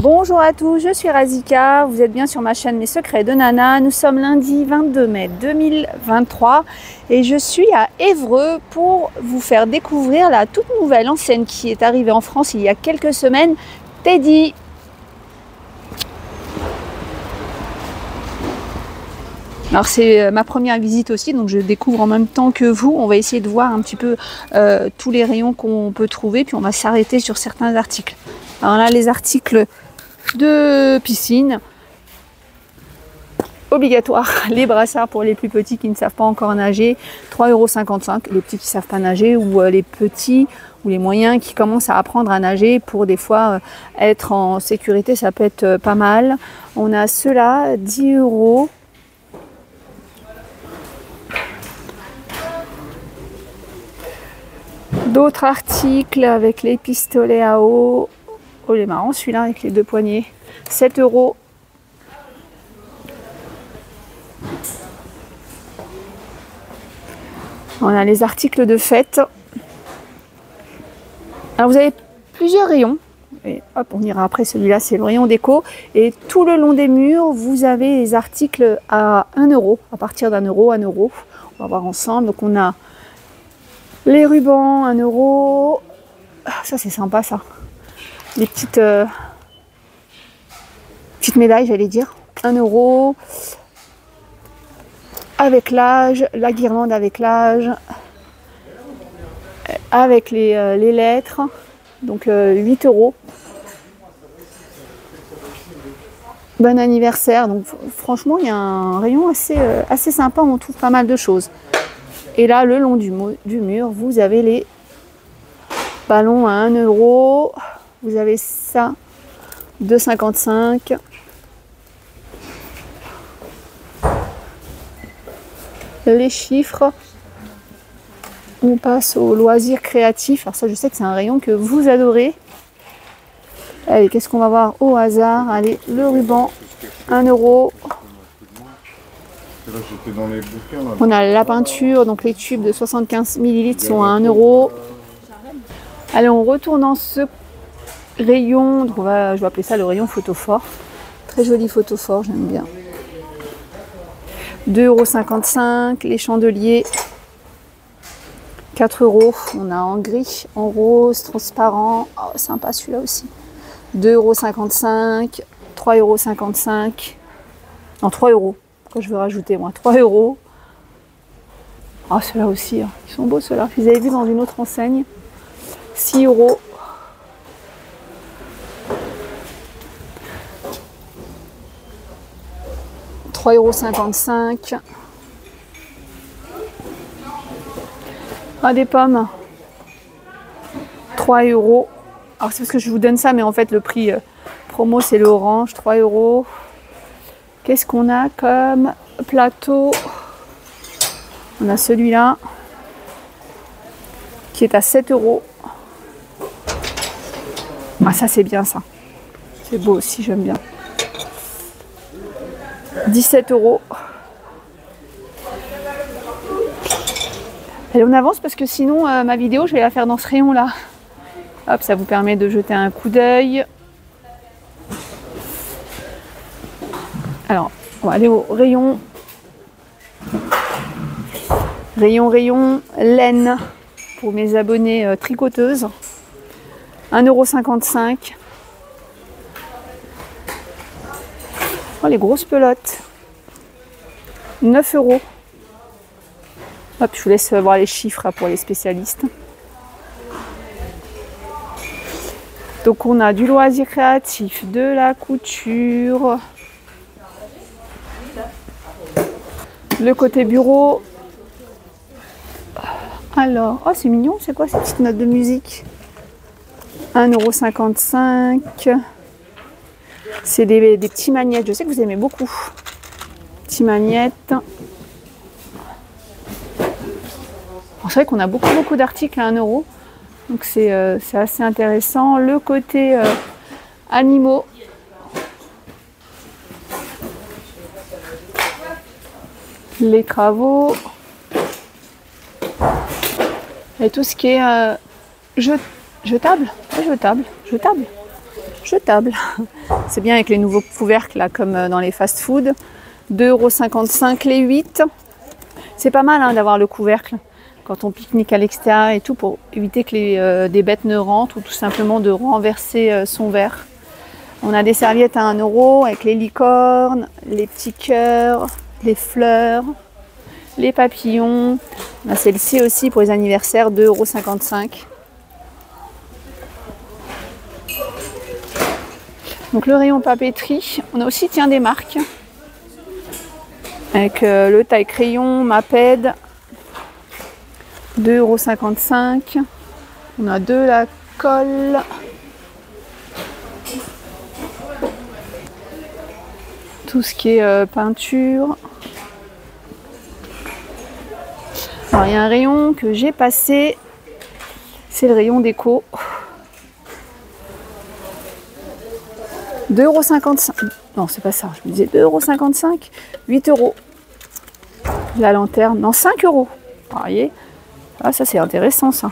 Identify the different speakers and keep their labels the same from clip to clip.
Speaker 1: Bonjour à tous, je suis Razika, vous êtes bien sur ma chaîne Mes Secrets de Nana. Nous sommes lundi 22 mai 2023 et je suis à Évreux pour vous faire découvrir la toute nouvelle enseigne qui est arrivée en France il y a quelques semaines, Teddy. Alors c'est ma première visite aussi, donc je découvre en même temps que vous. On va essayer de voir un petit peu tous les rayons qu'on peut trouver, puis on va s'arrêter sur certains articles. Alors là, les articles de piscine, obligatoire, les brassards pour les plus petits qui ne savent pas encore nager, 3,55 €, les petits qui ne savent pas nager, ou les petits ou les moyens qui commencent à apprendre à nager pour des fois être en sécurité, ça peut être pas mal. On a ceux-là, 10 €. D'autres articles avec les pistolets à eau. Oh, il est marrant celui-là avec les deux poignées. 7 €. On a les articles de fête. Alors vous avez plusieurs rayons. Et hop, on ira après celui-là, c'est le rayon déco. Et tout le long des murs, vous avez les articles à 1 €, à partir d'1 €, 1 €. On va voir ensemble. Donc on a les rubans, 1 €. Ça c'est sympa ça. Les petites médailles, j'allais dire, 1 €. Avec l'âge, la guirlande avec l'âge, avec les lettres, donc 8 €. Bon anniversaire, donc franchement il y a un rayon assez sympa, on trouve pas mal de choses. Et là, le long du mur, vous avez les ballons à 1 €. Vous avez ça, 2,55 €. Les chiffres. On passe aux loisirs créatifs. Alors ça, je sais que c'est un rayon que vous adorez. Allez, qu'est-ce qu'on va voir au hasard? Allez, le ruban, 1 €. On a la peinture, donc les tubes de 75 ml sont à 1 €. Allez, on retourne dans ce rayon, donc je vais appeler ça le rayon photophore. Très joli photophore, j'aime bien. 2,55 € les chandeliers. 4 €. On a en gris, en rose, transparent. Oh, sympa celui-là aussi. 2,55 €, 3,55 €. Non, 3 €. Pourquoi je veux rajouter moi? 3 €. Ah, ceux-là aussi, hein. Ils sont beaux ceux-là. Je les avais vus dans une autre enseigne. 6 €. « 3,55 €. Ah, des pommes. 3 €. Alors c'est parce que je vous donne ça, mais en fait le prix promo c'est le orange, 3 €. Qu'est-ce qu'on a comme plateau? On a celui-là qui est à 7 €. Ah, ça c'est bien ça. C'est beau aussi, j'aime bien. 17 €. Allez, on avance parce que sinon ma vidéo je vais la faire dans ce rayon là. Hop, ça vous permet de jeter un coup d'œil. Alors, on va aller au rayon. Rayon laine pour mes abonnés tricoteuses. 1,55 €. Oh, les grosses pelotes. 9 €. Hop, je vous laisse voir les chiffres là, pour les spécialistes. Donc on a du loisir créatif, de la couture. Le côté bureau. Alors, oh c'est mignon, c'est quoi ces petites notes de musique? 1,55 €. C'est des petits magnettes, je sais que vous aimez beaucoup. Petits magnettes. C'est vrai qu'on a beaucoup d'articles à 1 €. Donc c'est assez intéressant. Le côté animaux. Les travaux. Et tout ce qui est jetable. jetable. C'est bien avec les nouveaux couvercles, là, comme dans les fast-food. 2,55 € les 8. C'est pas mal hein, d'avoir le couvercle quand on pique-nique à l'extérieur et tout, pour éviter que des bêtes ne rentrent ou tout simplement de renverser son verre. On a des serviettes à 1 € avec les licornes, les petits cœurs, les fleurs, les papillons. On a celle-ci aussi pour les anniversaires, 2,55 €. Donc le rayon papeterie, on a aussi tiens des marques. Avec le taille crayon, Maped, 2,55 €. On a de la colle. Tout ce qui est peinture. Alors il y a un rayon que j'ai passé, c'est le rayon déco. 2,55 €. Non, c'est pas ça, je me disais 2,55 €, 8 €. La lanterne, non, 5 €. Vous voyez, ah, ça c'est intéressant ça.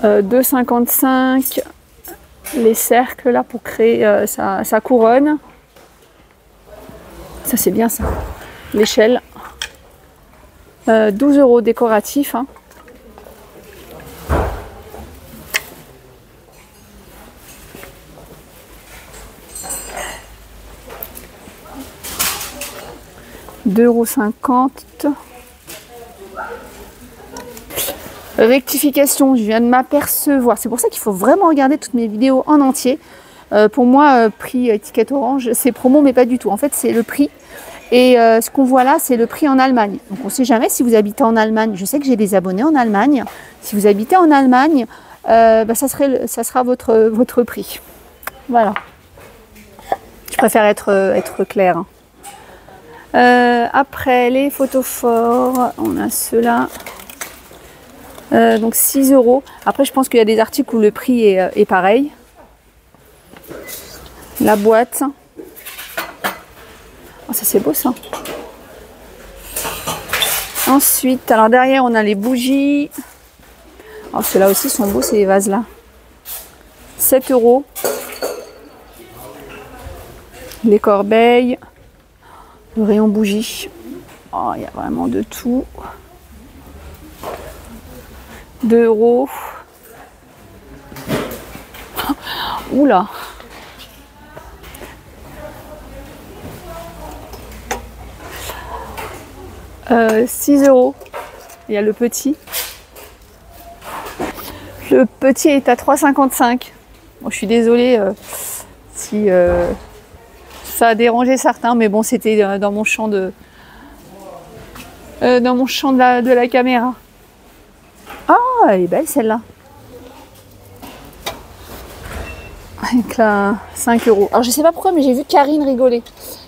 Speaker 1: 2,55 € les cercles là pour créer sa couronne. Ça c'est bien ça. L'échelle. 12 € décoratif. Hein. €2,50 €. Rectification, je viens de m'apercevoir. C'est pour ça qu'il faut vraiment regarder toutes mes vidéos en entier. Pour moi, prix étiquette orange, c'est promo, mais pas du tout. En fait, c'est le prix. Et ce qu'on voit là, c'est le prix en Allemagne. Donc, on ne sait jamais si vous habitez en Allemagne. Je sais que j'ai des abonnés en Allemagne. Si vous habitez en Allemagne, ça sera votre prix. Voilà. Je préfère être claire. Après, les photophores, on a ceux-là. Donc 6 €. Après, je pense qu'il y a des articles où le prix est pareil. La boîte. Oh, ça c'est beau ça. Ensuite, alors derrière, on a les bougies. Oh, ceux-là aussi sont beaux, ces vases-là. 7 €. Les corbeilles. Le rayon bougie. Oh, il y a vraiment de tout. 2 €. Oula. Euh, 6 €. Il y a le petit. Le petit est à 3,55 €. Bon, je suis désolée si ça a dérangé certains, mais bon, c'était dans mon champ de la caméra. Ah, elle est belle celle-là. Avec la 5 €. Alors je sais pas pourquoi, mais j'ai vu Karine rigoler.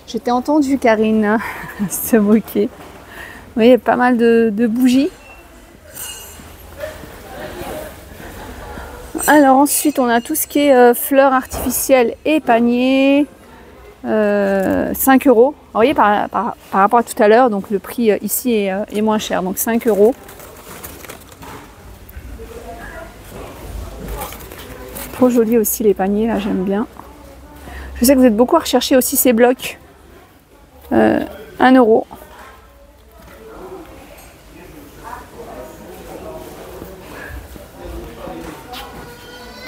Speaker 1: J'étais entendue Karine se moquer. Vous voyez, il y a pas mal de bougies. Alors ensuite, on a tout ce qui est fleurs artificielles et paniers. 5 €. Vous voyez, par rapport à tout à l'heure, donc le prix ici est moins cher, donc 5 €. Trop joli aussi les paniers, là j'aime bien. Je sais que vous êtes beaucoup à rechercher aussi ces blocs. 1 €.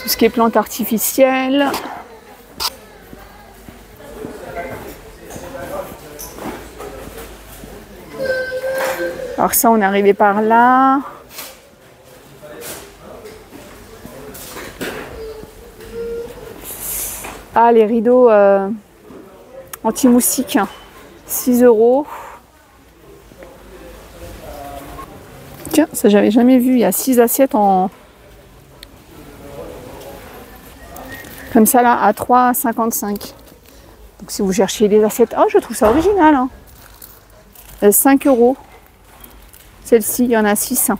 Speaker 1: Tout ce qui est plantes artificielles. Alors ça, on est arrivé par là. Ah, les rideaux anti-moustiques, 6 €. Tiens, ça j'avais jamais vu. Il y a 6 assiettes en comme ça là à 3,55 €. Donc si vous cherchez des assiettes, oh, je trouve ça original. Hein. 5 €. Celle-ci, il y en a 6.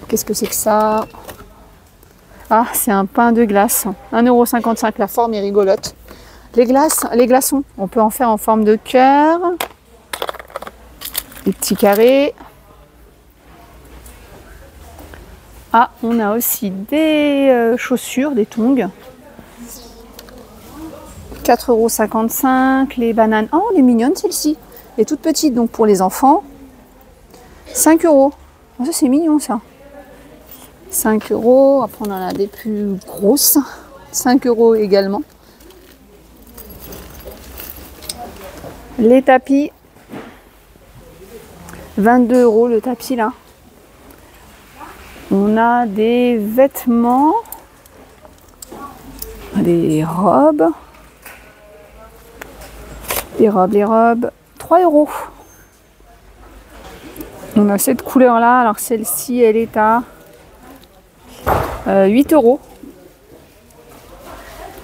Speaker 1: Qu'est-ce que c'est que ça? Ah, c'est un pain de glace. 1,55 €. La forme est rigolote. Les glaçons, on peut en faire en forme de cœur. Des petits carrés. Ah, on a aussi des chaussures, des tongs. 4,55 €. Les bananes. Oh, elle est mignonne celle-ci. Elle est toute petite, donc pour les enfants. 5 €. Oh, ça, c'est mignon ça. 5 €. Après, on en a des plus grosses. 5 € également. Les tapis. 22 € le tapis là. On a des vêtements. Des robes. Les robes. 3 €. On a cette couleur là. Alors celle-ci, elle est à 8 €.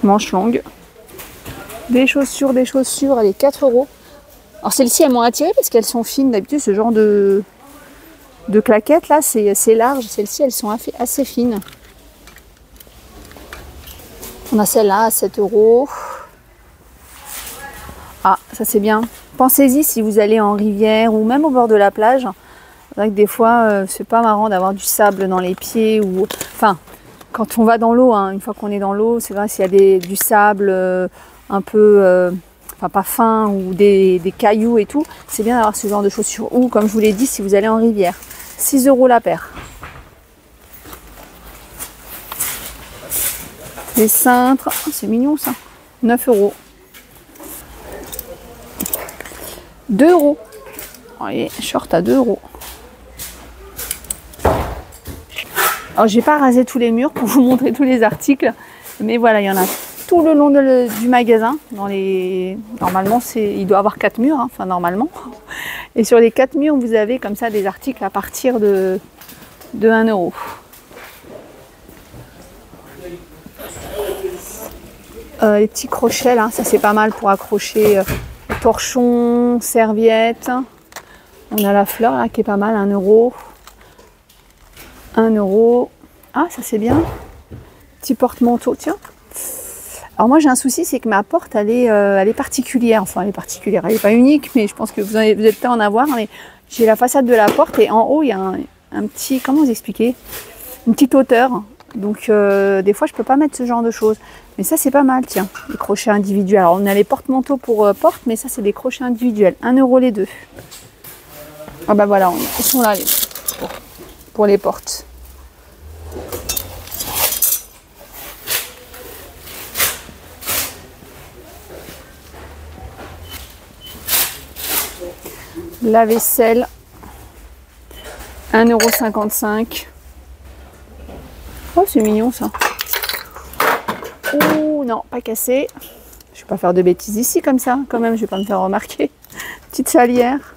Speaker 1: Manche longue. Des chaussures. Elle est 4 €. Alors celles-ci, elles m'ont attirée parce qu'elles sont fines. D'habitude, ce genre de claquettes là, c'est large. Celles-ci, elles sont assez fines. On a celle-là à 7 €. Ah, ça c'est bien. Pensez-y si vous allez en rivière ou même au bord de la plage. C'est vrai que des fois, c'est pas marrant d'avoir du sable dans les pieds. Enfin, quand on va dans l'eau, hein, une fois qu'on est dans l'eau, c'est vrai s'il y a du sable un peu... enfin pas fin ou des cailloux et tout, c'est bien d'avoir ce genre de chaussures. Ou comme je vous l'ai dit, si vous allez en rivière, 6 € la paire. Les cintres, oh, c'est mignon ça, 9 €. 2 €. Voyez, short à 2 €. Alors j'ai pas rasé tous les murs pour vous montrer tous les articles, mais voilà, il y en a tout le long du magasin. Normalement, il doit avoir 4 murs, hein, enfin normalement. Et sur les 4 murs, vous avez comme ça des articles à partir de 1 €. Les petits crochets là, ça c'est pas mal pour accrocher torchons, serviettes. On a la fleur là qui est pas mal, 1 €. 1 €. Ah, ça c'est bien. Petit porte-manteau, tiens. Alors moi j'ai un souci, c'est que ma porte elle est particulière. Enfin elle est particulière, elle n'est pas unique, mais je pense que vous êtes peut-être en avoir. Mais j'ai la façade de la porte et en haut il y a un petit, comment vous expliquer, une petite hauteur. Donc des fois je peux pas mettre ce genre de choses. Mais ça c'est pas mal, tiens, les crochets individuels. Alors on a les porte-manteaux pour porte, mais ça c'est des crochets individuels. 1 € les deux. Ah bah voilà, ils sont là pour les portes. La vaisselle, 1,55 €. Oh, c'est mignon ça. Oh non, pas cassé. Je vais pas faire de bêtises ici comme ça, quand même, je vais pas me faire remarquer. Petite salière,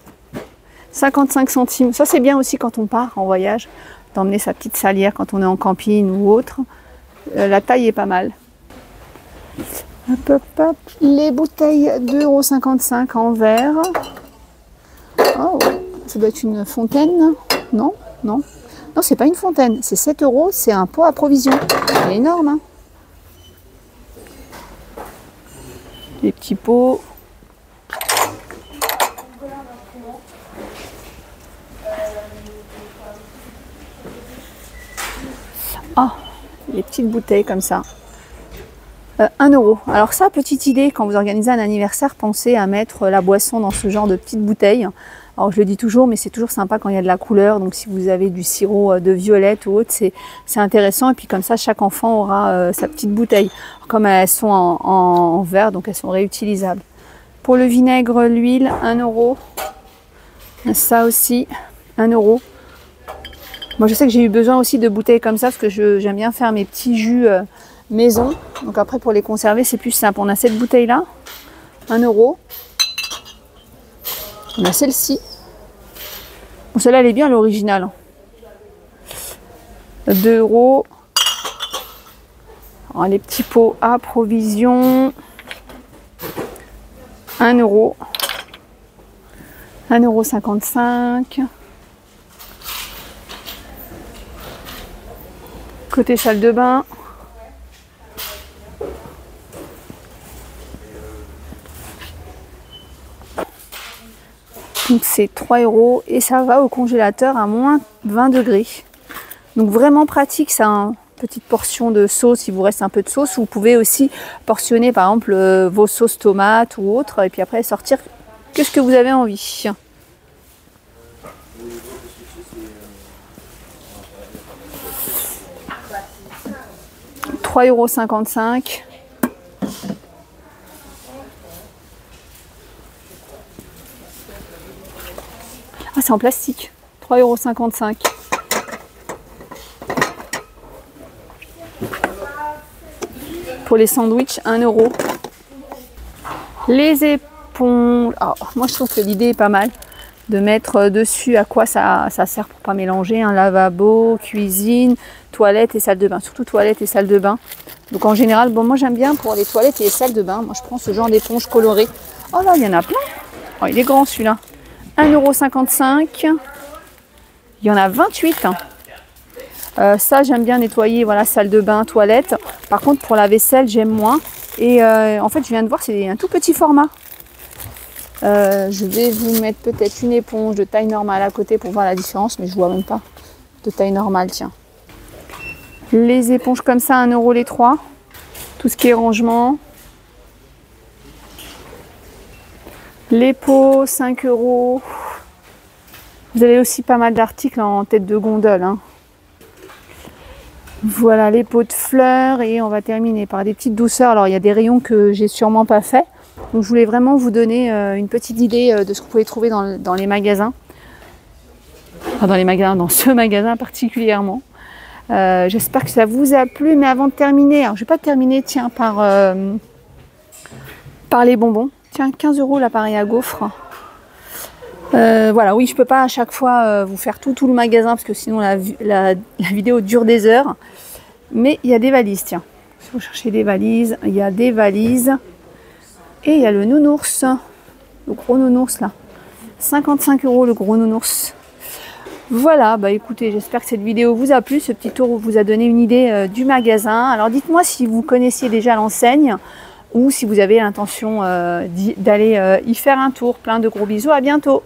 Speaker 1: 55 centimes. Ça c'est bien aussi quand on part en voyage, d'emmener sa petite salière quand on est en camping ou autre. La taille est pas mal. Hop, hop, hop. Les bouteilles, 2,55 € en verre. Oh, ça doit être une fontaine. Non, non. Non, c'est pas une fontaine. C'est 7 €. C'est un pot à provision. C'est énorme. Hein. Les petits pots. Ah, les petites bouteilles comme ça. 1 €. Alors ça, petite idée, quand vous organisez un anniversaire, pensez à mettre la boisson dans ce genre de petites bouteilles. Alors je le dis toujours, mais c'est toujours sympa quand il y a de la couleur. Donc si vous avez du sirop de violette ou autre, c'est intéressant. Et puis comme ça, chaque enfant aura sa petite bouteille. Comme elles sont en verre, donc elles sont réutilisables. Pour le vinaigre, l'huile, 1 €. Ça aussi, 1 €. Moi je sais que j'ai eu besoin aussi de bouteilles comme ça, parce que j'aime bien faire mes petits jus maison. Donc après pour les conserver, c'est plus simple. On a cette bouteille là, 1 €. On a celle-ci. Bon, celle-là, elle est bien, l'original. 2 €. Alors, les petits pots à provision. 1 €. 1,55 €. Côté salle de bain. Donc c'est 3 € et ça va au congélateur à moins 20 degrés. Donc vraiment pratique ça, hein. Petite portion de sauce, il vous reste un peu de sauce. Vous pouvez aussi portionner par exemple vos sauces tomates ou autres et puis après sortir que ce que vous avez envie. 3,55 €. Ah, c'est en plastique. 3,55 €. Pour les sandwichs, 1 €. Les éponges. Alors, moi, je trouve que l'idée est pas mal de mettre dessus à quoi ça sert pour pas mélanger. Un lavabo, cuisine, toilette et salle de bain. Surtout toilette et salle de bain. Donc en général, bon, moi j'aime bien pour les toilettes et les salles de bain. Moi je prends ce genre d'éponge colorée. Oh là, il y en a plein. Oh, il est grand celui-là. 1,55 €. Il y en a 28. Ça, j'aime bien nettoyer, voilà, salle de bain, toilette. Par contre, pour la vaisselle, j'aime moins. Et en fait, je viens de voir, c'est un tout petit format. Je vais vous mettre peut-être une éponge de taille normale à côté pour voir la différence, mais je vois même pas de taille normale, tiens. Les éponges comme ça, 1 € les 3. Tout ce qui est rangement. Les pots, 5 €. Vous avez aussi pas mal d'articles en tête de gondole, hein. Voilà les pots de fleurs et on va terminer par des petites douceurs. Alors il y a des rayons que j'ai sûrement pas fait. Donc je voulais vraiment vous donner une petite idée de ce que vous pouvez trouver dans les magasins. Enfin, dans les magasins, dans ce magasin particulièrement. J'espère que ça vous a plu. Mais avant de terminer, alors je vais pas terminer tiens, par les bonbons. Tiens, 15 € l'appareil à gaufres. Voilà, oui, je peux pas à chaque fois vous faire tout le magasin parce que sinon la vidéo dure des heures. Mais il y a des valises, tiens. Si vous cherchez des valises, il y a des valises. Et il y a le nounours, le gros nounours là. 55 € le gros nounours. Voilà, bah écoutez, j'espère que cette vidéo vous a plu. Ce petit tour vous a donné une idée du magasin. Alors dites-moi si vous connaissiez déjà l'enseigne ou si vous avez l'intention d'aller y faire un tour. Plein de gros bisous, à bientôt.